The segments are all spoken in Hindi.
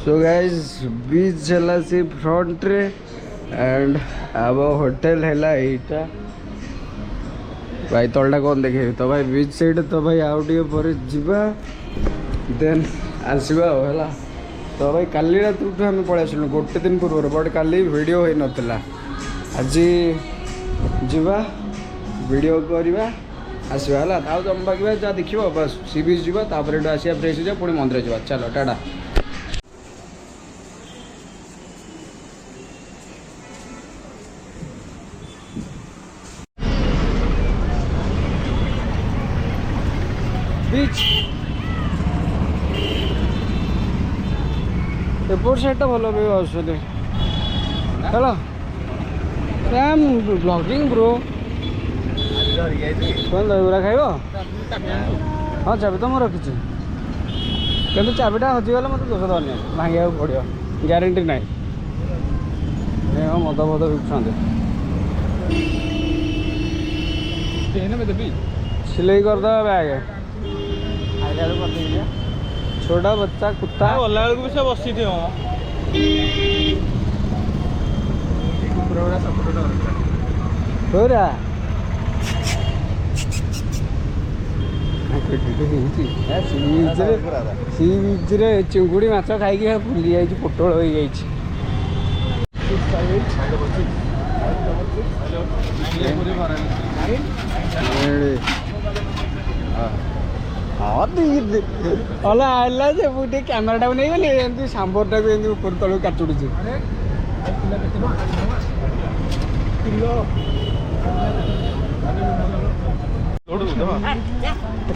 सो गाइज बीच है सी फ्रंट रे एंड अब होटल है यहीटा भाई तलटा कौन देखे तो भाई बीच साइड तो भाई आउ टे जीवा देन आसवा है तो भाई काली रात आम पलि आसलु गोटे दिन पूर्व बट काली वीडियो हो नाला आज जीवा वीडियो करवा आसवा है ताऊ तुम बाकी जहाँ देख बस सी बीच जी तापर आसिया फ्रेश हो पुणी मंदिर जा चलो टाटा। बीच एपोर्ट साइड भल व्यू आसुले हेलो सैम ब्लॉगिंग ब्रो कौन दहीबरा खाइब हाँ चाबी तो मुझे रखी कि चाबीटा हजिगले मत दोष दौनी भांगा पड़ो ग्यारंटी ना मद फद विकुंट सिलाई करदे बैग छोटा बच्चा कुत्ता गला बेलू भी सब बसी थे सी बीच रे चिंगुड़ी माछ खाई फुली जाइए पोटल हो जाइए हाँ अला आइला जे मुझे कैमेराटा नहीं गली एमती सांबरटा को एमती ऊपर तलू काटुड़ी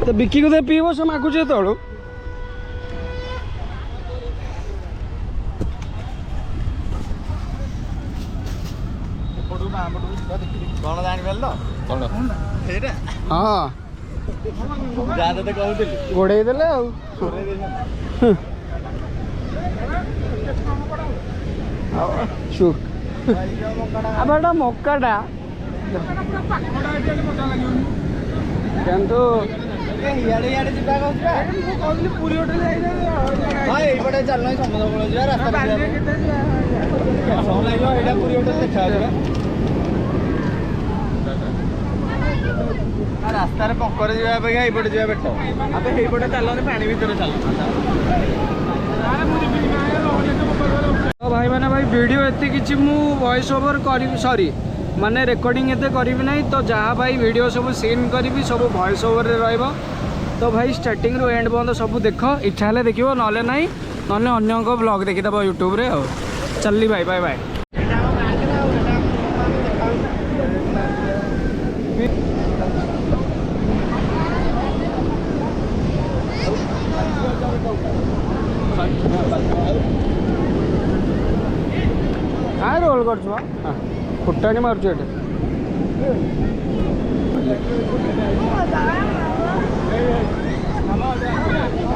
तो बिकी को पीब से मागुचे तलू कौन जान हाँ गोड़े देले शुक अब मक्काटा किंतु पुरी होटेल चलना समुद्र रास्ता पंकर जापटे जा बेट आपटे चलने पानी भर चल भाई मैंने भाई वीडियो एत कि वॉइस ओवर कर सॉरी माने रिकॉर्डिंग एते करी ना तो जहाँ भाई वीडियो सब सीन करी सब वॉइस ओवर रहा तो भाई स्टार्टिंग रू एंड बंद सब देख इच्छा है देख ना ना अन्य ब्लॉग देखीदेव यूट्यूब रे चलली भाई बाय बाय। हाँ रोल कर फुटाणी मार्च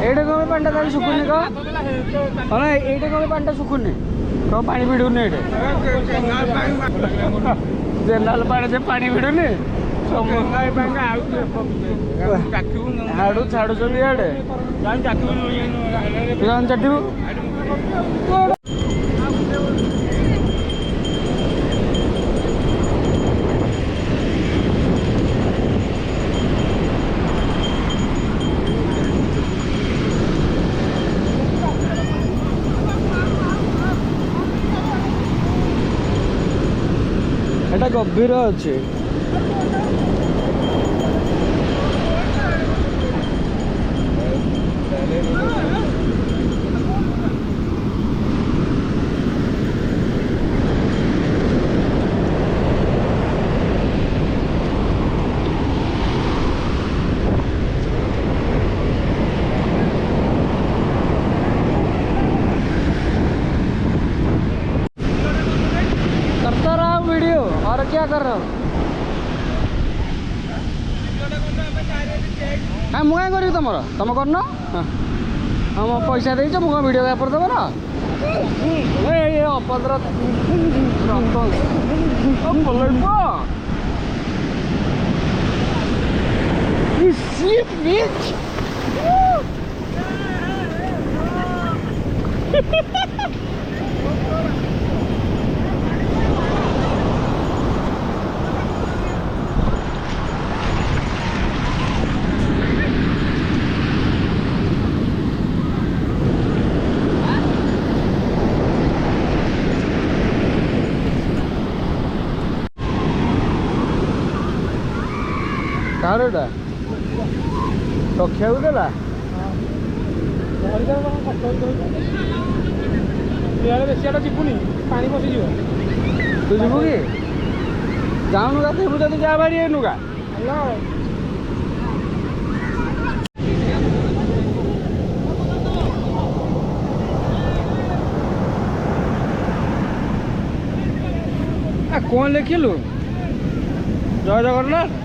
एटे कम पानी तार सुखुनि कह ना ये कम पानी सुखुनि कह पानी भिड़ुनि ये जेनराल पानी से पानी भिड़ुनि हाड़ू छाड़ू इे चाटू एटा गभीर अच्छे क्या कर रहा हो हाँ मुझे करी तुम तुम करन हाँ मो पैसा दे मुझे वीडियो पेपर देव ना ये अपद्र କାହାର ଏଟା ରଖିବାକୁ ଦେଲା ବେଶୀ ଆଡେ ଯିବୁନି ପାଣି ପଶିଯିବ। ତୁ ଯିବୁ କି ଯାଉନୁ ଗାଧେଇବୁ ଯଦି ଯା ବାହାରି ଏନୁ ଗା କ'ଣ ଲେଖିଲୁ ଜୟ ଜଗନ୍ନାଥ।